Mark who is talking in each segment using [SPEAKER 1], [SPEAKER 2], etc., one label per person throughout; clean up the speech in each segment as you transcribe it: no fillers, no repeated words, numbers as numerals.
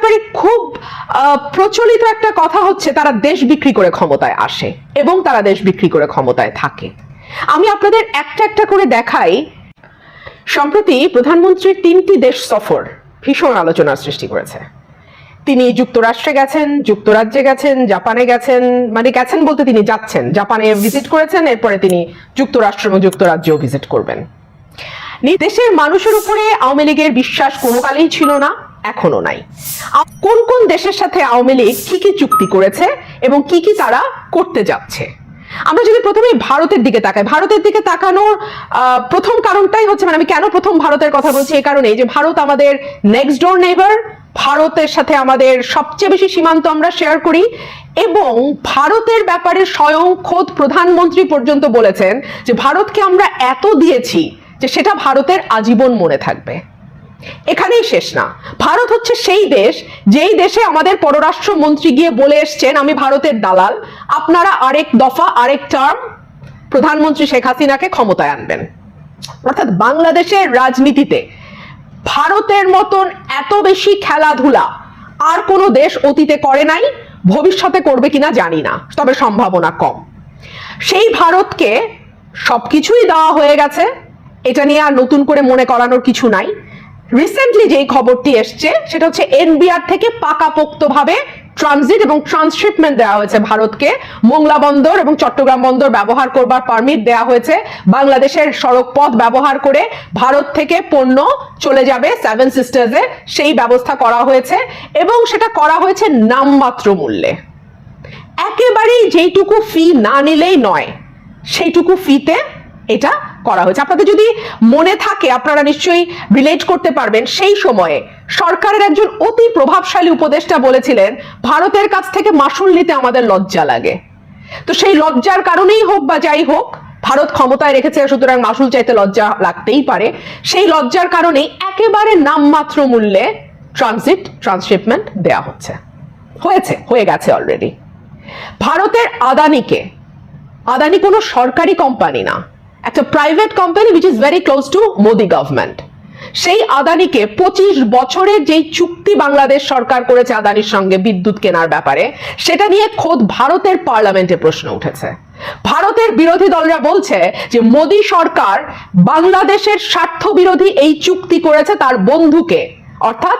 [SPEAKER 1] ব্যাপারে খুব প্রচলিত একটা কথা হচ্ছে তারা দেশ বিক্রি করে ক্ষমতায় আসে এবং তারা দেশ বিক্রি করে ক্ষমতায় থাকে। আমি আপনাদের একটা একটা করে দেখাই। সম্প্রতি প্রধানমন্ত্রীর 3টি দেশ সফর ভীষণ আলোচনার সৃষ্টি করেছে। তিনি যুক্তরাষ্ট্রে গেছেন, যুক্তরাজ্যে গেছেন, জাপানে গেছেন, মানে গেছেন বলতে তিনি যাচ্ছেন, জাপানে ভিজিট করেছেন, এরপরে তিনি যুক্তরাষ্ট্র এবং যুক্তরাজ্যেও ভিজিট করবেন। দেশের মানুষের উপরে আওয়ামী লীগের বিশ্বাস কোনো কালেই ছিল না, এখনো নাই। কোন কোন দেশের সাথে আওয়ামী লীগ কি কি চুক্তি করেছে এবং কি কি তারা করতে যাচ্ছে। আমরা যদি প্রথমে ভারতের দিকে তাকাই, ভারতের দিকে তাকানোর প্রথম কারণটাই হচ্ছে, মানে আমি কেন প্রথম ভারতের কথা বলছি এই কারণেই যে ভারত আমাদের নেক্সট ডোর নেইবার, ভারতের সাথে আমাদের সবচেয়ে বেশি সীমান্ত আমরা শেয়ার করি এবং ভারতের ব্যাপারে স্বয়ং খোদ প্রধানমন্ত্রী পর্যন্ত বলেছেন যে ভারতকে আমরা এত দিয়েছি যে সেটা ভারতের আজীবন মনে থাকবে। এখানেই শেষ না, ভারত হচ্ছে সেই দেশ যেই দেশে আমাদের পররাষ্ট্রমন্ত্রী গিয়ে বলে এসছেন আমি ভারতের দালাল, আপনারা আরেক দফা আরেক টার্ম প্রধানমন্ত্রী শেখ হাসিনাকে ক্ষমতায় আনবেন। অর্থাৎ বাংলাদেশের রাজনীতিতে ভারতের মতন এত বেশি খেলাধুলা আর কোনো দেশ অতীতে করে নাই, ভবিষ্যতে করবে কিনা জানি না, তবে সম্ভাবনা কম। সেই ভারতকে সবকিছুই দেওয়া হয়ে গেছে, এটা নিয়ে আর নতুন করে মনে করানোর কিছু নাই। রিসেন্টলি যেই খবরটি এসছে সেটা হচ্ছে এনবিআর থেকে পাকাপোক্তভাবে ট্রানজিট এবং ট্রান্সশিপমেন্ট দেওয়া হয়েছে ভারতকে। মোংলা বন্দর এবং চট্টগ্রাম বন্দর ব্যবহার করবার পারমিট দেওয়া হয়েছে। বাংলাদেশের সড়ক পথ ব্যবহার করে ভারত থেকে পণ্য চলে যাবে সেভেন সিস্টার্সে, সেই ব্যবস্থা করা হয়েছে এবং সেটা করা হয়েছে নামমাত্র মূল্যে। একেবারেই যেইটুকু ফি না নিলেই নয় সেইটুকু ফিতে এটা করা হয়েছে। আপনাদের যদি মনে থাকে আপনারা নিশ্চয়ই রিলেট করতে পারবেন, সেই সময়ে সরকারের একজন অতি প্রভাবশালী উপদেষ্টা বলেছিলেন ভারতের কাছ থেকে মাসুল নিতে আমাদের লজ্জা লাগে। তো সেই লজ্জার কারণেই হোক বা যাই হোক ভারত ক্ষমতায় রেখেছে, সুতরাং মাসুল চাইতে লজ্জা লাগতেই পারে। সেই লজ্জার কারণেই একেবারে নামমাত্র মূল্যে ট্রানজিট ট্রান্সশিপমেন্ট দেয়া হয়ে গেছে অলরেডি। ভারতের আদানি কোনো সরকারি কোম্পানি না, একটা private company which is very close to Modi government. সেই আদানিকে 25 বছরের যেই চুক্তি বাংলাদেশ সরকার করেছে আদানির সঙ্গে বিদ্যুৎ কেনার ব্যাপারে, সেটা নিয়ে খোদ ভারতের পার্লামেন্টে প্রশ্ন উঠেছে। ভারতের বিরোধী দলরা বলছে যে মোদি সরকার বাংলাদেশের স্বার্থ বিরোধী এই চুক্তি করেছে তার বন্ধুকে অর্থাৎ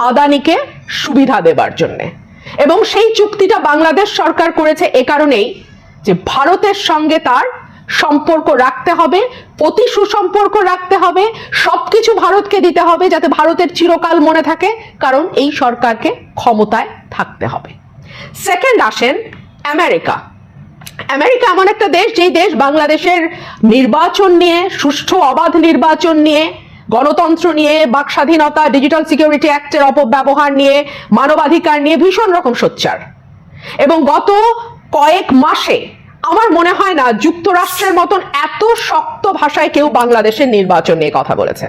[SPEAKER 1] আদানিকে সুবিধা দেবার জন্য, এবং সেই চুক্তিটা বাংলাদেশ সরকার করেছে এ কারণেই যে ভারতের সঙ্গে তার সম্পর্ক রাখতে হবে, অতি সুসম্পর্ক রাখতে হবে, সবকিছু ভারতকে দিতে হবে যাতে ভারতের চিরকাল মনে থাকে, কারণ এই সরকারকে ক্ষমতায় থাকতে হবে। সেকেন্ড আসেন আমেরিকা। আমেরিকা এমন একটা দেশ যেই দেশ বাংলাদেশের নির্বাচন নিয়ে, সুষ্ঠু অবাধ নির্বাচন নিয়ে, গণতন্ত্র নিয়ে, বাক স্বাধীনতা, ডিজিটাল সিকিউরিটি অ্যাক্টের অপব্যবহার নিয়ে, মানবাধিকার নিয়ে ভীষণ রকম সোচ্চার। এবং গত কয়েক মাসে আমার মনে হয় না যুক্তরাষ্ট্রের মতন এত শক্ত ভাষায় কেউ বাংলাদেশের নির্বাচন নিয়ে কথা বলেছে।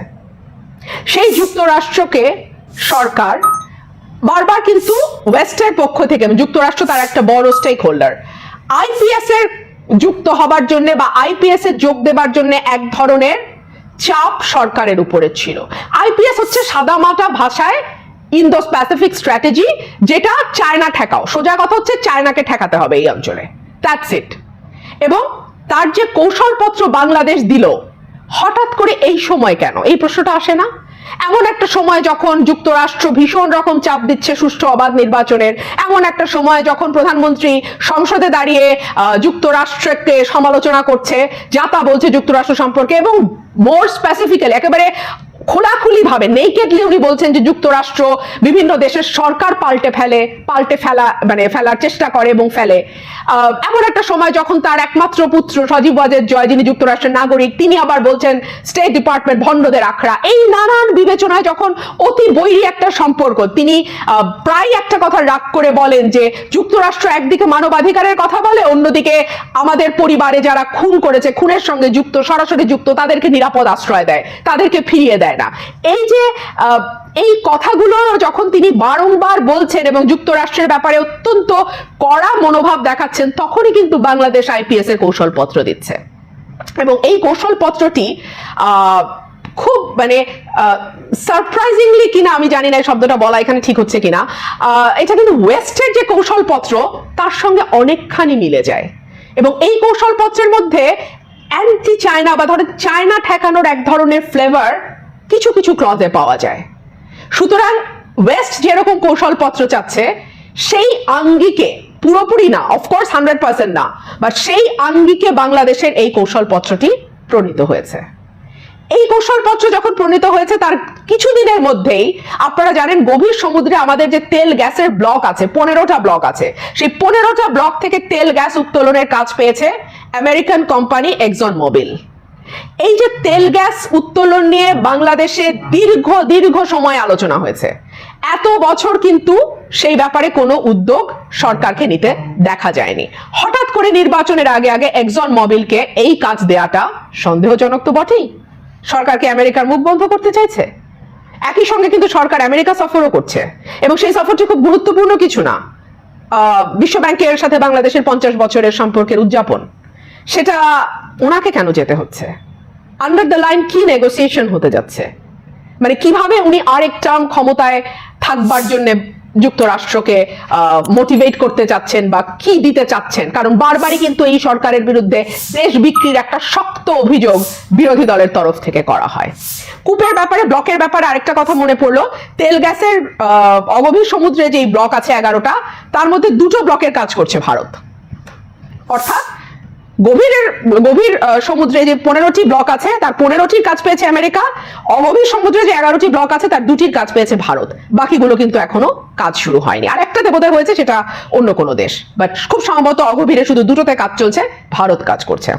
[SPEAKER 1] সেই যুক্তরাষ্ট্রকে সরকার বারবার কিন্তু ওয়েস্টের পক্ষ থেকে, যুক্তরাষ্ট্র তার একটা বড় স্টেক হোল্ডার, আইপিএস এর যুক্ত হবার জন্য বা আইপিএস এর যোগ দেবার জন্য এক ধরনের চাপ সরকারের উপরে ছিল। আইপিএস হচ্ছে সাদামাটা ভাষায় ইন্দো প্যাসিফিক স্ট্র্যাটেজি, যেটা চায়না ঠেকাও, সোজা কথা হচ্ছে চায়নাকে ঠেকাতে হবে এই অঞ্চলে, দ্যাটস ইট। এবং তার যে কৌশলপত্র বাংলাদেশ দিল, হঠাৎ করে এই সময় কেন, এই প্রশ্নটা আসে না? এমন একটা সময় যখন যুক্তরাষ্ট্র ভীষণ রকম চাপ দিচ্ছে সুষ্ঠু অবাধ নির্বাচনের, এমন একটা সময় যখন প্রধানমন্ত্রী সংসদে দাঁড়িয়ে যুক্তরাষ্ট্রকে সমালোচনা করছে, যা তা বলছে যুক্তরাষ্ট্র সম্পর্কে, এবং মোর স্পেসিফিক্যালি একেবারে খোলাখুলি ভাবে নেকেডলি উনি বলছেন যে যুক্তরাষ্ট্র বিভিন্ন দেশের সরকার ফেলার চেষ্টা করে এবং ফেলে। এমন একটা সময় যখন তার একমাত্র পুত্র সজীব ওয়াজেদ জয়, যিনি যুক্তরাষ্ট্রের নাগরিক, তিনি আবার বলছেন স্টেট ডিপার্টমেন্ট ভণ্ডদের আখড়া। এই নানান বিবেচনায় যখন অতি বৈরী একটা সম্পর্ক, তিনি প্রায় একটা কথা রাগ করে বলেন যে যুক্তরাষ্ট্র একদিকে মানবাধিকারের কথা বলে, অন্যদিকে আমাদের পরিবারে যারা খুন করেছে, খুনের সঙ্গে যুক্ত, সরাসরি যুক্ত, তাদেরকে নিরাপদ আশ্রয় দেয়, তাদেরকে ফিরিয়ে দেয় না। এই যে এই কথাগুলো যখন তিনি বারংবার বলছেন এবং যুক্তরাষ্ট্রের ব্যাপারে অত্যন্ত কড়া মনোভাব দেখাচ্ছেন, তখনই কিন্তু বাংলাদেশ আইপিএস এর কৌশলপত্র দিচ্ছে। এবং এই কৌশলপত্রটি খুব মানে সারপ্রাইজিংলি কিনা আমি জানি না এই শব্দটা বলা এখানে ঠিক হচ্ছে কিনা, এটা কিন্তু ওয়েস্টের যে কৌশলপত্র তার সঙ্গে অনেকখানি মিলে যায়। এবং এই কৌশলপত্রের মধ্যে অ্যান্টি চায়না বা ধরেন চায়না ঠেকানোর এক ধরনের ফ্লেভার কিছু কিছু ক্লজে পাওয়া যায়। সুতরাং ওয়েস্ট যেরকম কৌশলপত্র চাচ্ছে সেই আঙ্গিকে, পুরোপুরি না অফকোর্স 100% না, বাট সেই আঙ্গিকে বাংলাদেশের এই কৌশলপত্রটি প্রণীত হয়েছে। এই কৌশলপত্র যখন প্রণীত হয়েছে তার কিছুদিনের মধ্যেই আপনারা জানেন গভীর সমুদ্রে আমাদের যে তেল গ্যাসের ব্লক আছে, 15টা ব্লক আছে, সেই 15টা ব্লক থেকে তেল গ্যাস উত্তোলনের কাজ পেয়েছে আমেরিকান কোম্পানি এক্সন মোবিল। এই যে তেল গ্যাস উত্তোলন নিয়ে বাংলাদেশে দীর্ঘ সময় আলোচনা হয়েছে, এত বছর কিন্তু সেই ব্যাপারে কোনো উদ্যোগ সরকারকে নিতে দেখা যায়নি। হঠাৎ করে নির্বাচনের আগে আগে এক্সন মোবিলকে এই কাজ দেয়াটা সন্দেহজনক তো বটেই। সরকারকে আমেরিকার মুখ বন্ধ করতে চাইছে। একই সঙ্গে কিন্তু সরকার আমেরিকা সফরও করছে এবং সেই সফরটি খুব গুরুত্বপূর্ণ কিছু না, বিশ্ব ব্যাংকের সাথে বাংলাদেশের 50 বছরের সম্পর্কের উদযাপন। সেটা ওনাকে কেন যেতে হচ্ছে? আন্ডার দ্য লাইন কি নেগোসিয়েশন হতে যাচ্ছে? মানে কিভাবে উনি আরেক টার্ম ক্ষমতায় থাকবার জন্য যুক্তরাষ্ট্রকে মোটিভেট করতে চাচ্ছেন বা কি দিতে চাচ্ছেন? কারণ বারবারই কিন্তু এই সরকারের বিরুদ্ধে দেশ বিক্রির একটা শক্ত অভিযোগ বিরোধী দলের তরফ থেকে করা হয়। কূপের ব্যাপারে, ব্লকের ব্যাপারে আরেকটা কথা মনে পড়লো, তেল গ্যাসের অগভীর সমুদ্রে যে ব্লক আছে 11টা, তার মধ্যে 2টো ব্লকের কাজ করছে ভারত। অর্থাৎ গভীর সমুদ্রে যে 15টি ব্লক আছে তার 15টির কাজ পেয়েছে আমেরিকা, অগভীর সমুদ্রে যে 11টি ব্লক আছে তার 2টির কাজ পেয়েছে ভারত। বাকিগুলো কিন্তু এখনো কাজ শুরু হয়নি। আর একটাতে বোধহয় হয়েছে, সেটা অন্য কোনো দেশ, বাট খুব সম্ভবত অগভীরে শুধু 2টোতে কাজ চলছে, ভারত কাজ করছে।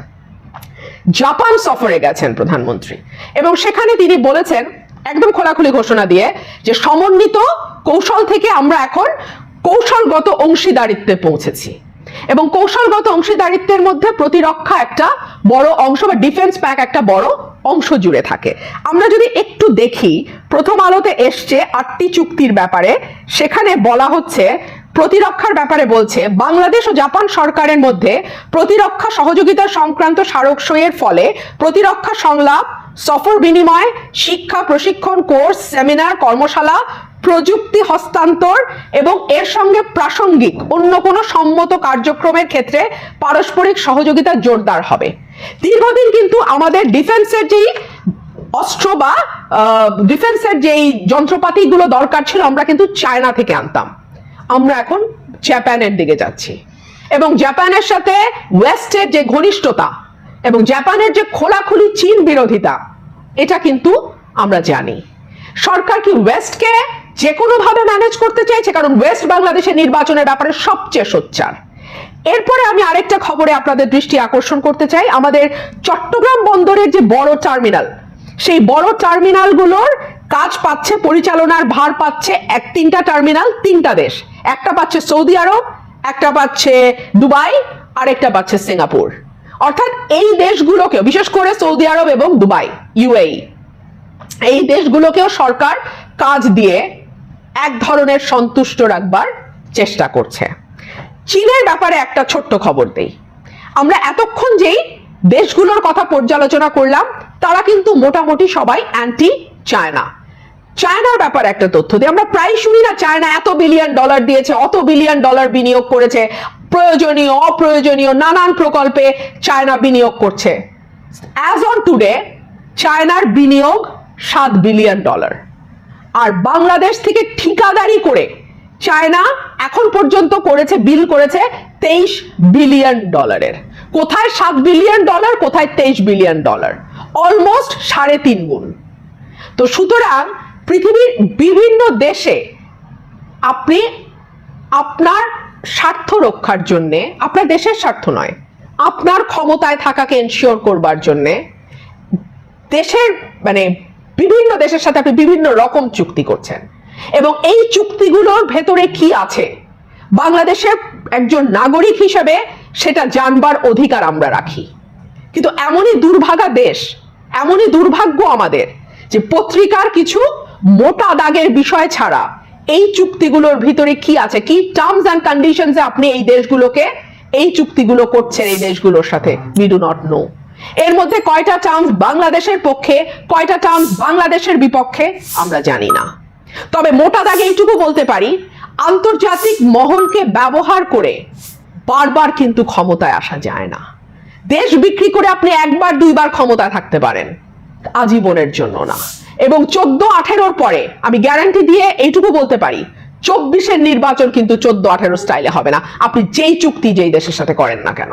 [SPEAKER 1] জাপান সফরে গেছেন প্রধানমন্ত্রী এবং সেখানে তিনি বলেছেন একদম খোলাখুলি ঘোষণা দিয়ে যে সমন্বিত কৌশল থেকে আমরা এখন কৌশলগত অংশীদারিত্বে পৌঁছেছি এবং কৌশলগত অংশীদারিত্বের মধ্যে প্রতিরক্ষা একটা বড় অংশ বা ডিফেন্স প্যাক একটা বড় অংশ জুড়ে থাকে। আমরা যদি একটু দেখি, প্রথম আলোতে এসছে 8টি চুক্তির ব্যাপারে, সেখানে বলা হচ্ছে প্রতিরক্ষার ব্যাপারে বলছে বাংলাদেশ ও জাপান সরকারের মধ্যে প্রতিরক্ষা সহযোগিতা সংক্রান্ত স্মারক সইয়ের ফলে প্রতিরক্ষা সংলাপ, সফর বিনিময়, শিক্ষা প্রশিক্ষণ কোর্স, সেমিনার, কর্মশালা, প্রযুক্তি হস্তান্তর এবং এর সঙ্গে প্রাসঙ্গিক অন্য কোনো সম্মত কার্যক্রমের ক্ষেত্রে পারস্পরিক সহযোগিতা জোরদার হবে। দীর্ঘদিন কিন্তু আমাদের ডিফেন্সের যেই অস্ত্র বা ডিফেন্সের যেই যন্ত্রপাতিগুলো দরকার ছিল আমরা কিন্তু চায়না থেকে আনতাম, আমরা এখন জাপানের দিকে যাচ্ছি এবং জাপানের সাথে ওয়েস্টের যে ঘনিষ্ঠতা এবং জাপানের যে খোলাখুলি চীন বিরোধিতা, এটা কিন্তু আমরা জানি। সরকার কি ওয়েস্টকে যে কোনো ভাবে ম্যানেজ করতে চাইছে? কারণ ওয়েস্ট বাংলাদেশের নির্বাচনের ব্যাপারে সবচেয়ে সোচ্চার। এরপরে আমি আরেকটা খবরে আপনাদের দৃষ্টি আকর্ষণ করতে চাই। আমাদের চট্টগ্রাম বন্দরের যে বড় টার্মিনাল, সেই বড় টার্মিনালগুলোর কাজ পাচ্ছে, পরিচালনার ভার পাচ্ছে 3টা টার্মিনাল, 3টা দেশ। একটা পাচ্ছে সৌদি আরব, একটা পাচ্ছে দুবাই, আর একটা পাচ্ছে সিঙ্গাপুর। অর্থাৎ এই দেশগুলোকেও, বিশেষ করে সৌদি আরব এবং দুবাই, ইউএই, এই দেশগুলোকেও সরকার কাজ দিয়ে এক ধরনের সন্তুষ্ট রাখবার চেষ্টা করছে। চীনের ব্যাপারে একটা ছোট্ট খবর দেই। আমরা এতক্ষণ যেই দেশগুলোর কথা পর্যালোচনা করলাম তারা কিন্তু মোটামুটি সবাই অ্যান্টি চায়না। চায়নার ব্যাপারে একটা তথ্য দিই। আমরা প্রায় শুনি না চায়না এত বিলিয়ন ডলার দিয়েছে, অত বিলিয়ন ডলার বিনিয়োগ করেছে, প্রয়োজনীয় অপ্রয়োজনীয় নানান প্রকল্পে চায়না বিনিয়োগ করছে। অ্যাজ অন টুডে চায়নার বিনিয়োগ $7 বিলিয়ন, আর বাংলাদেশ থেকে ঠিকাদারি করে চায়না এখন পর্যন্ত বিল করেছে $23 বিলিয়ন। কোথায় $7 বিলিয়ন, কোথায় $23 বিলিয়ন, অলমোস্ট 3.5 গুণ। তো সুতরাং পৃথিবীর বিভিন্ন দেশে আপনি আপনার স্বার্থ রক্ষার জন্য, আপনার দেশের স্বার্থ নয়, আপনার ক্ষমতায় থাকাকে এনশিওর করবার জন্য দেশের মানে বিভিন্ন দেশের সাথে আপনি বিভিন্ন রকম চুক্তি করছেন এবং এই চুক্তিগুলোর ভেতরে কি আছে বাংলাদেশের একজন নাগরিক হিসেবে সেটা জানবার অধিকার আমরা রাখি। কিন্তু এমনই দুর্ভাগা দেশ, এমনই দুর্ভাগ্য আমাদের যে পত্রিকার কিছু মোটা দাগের বিষয় ছাড়া এই চুক্তিগুলোর ভিতরে কি আছে, কি টার্মস এন্ড কন্ডিশনসে আপনি এই দেশগুলোকে এই চুক্তিগুলো করছেন এই দেশগুলোর সাথে, উই ডু নট নো। এর মধ্যে কয়টা টার্মস বাংলাদেশের পক্ষে, কয়টা টার্মস বাংলাদেশের বিপক্ষে আমরা জানি না। তবে মোটা দাগে এইটুকু বলতে পারি, আন্তর্জাতিক মহলকে ব্যবহার করে বারবার কিন্তু ক্ষমতায় আসা যায় না। দেশ বিক্রি করে আপনি একবার দুইবার ক্ষমতায় থাকতে পারেন, আজীবনের জন্য না। এবং 14-18 পরে আমি গ্যারান্টি দিয়ে এইটুকু বলতে পারি, 24-এর নির্বাচন কিন্তু 14-18 স্টাইলে হবে না, আপনি যেই চুক্তি যেই দেশের সাথে করেন না কেন।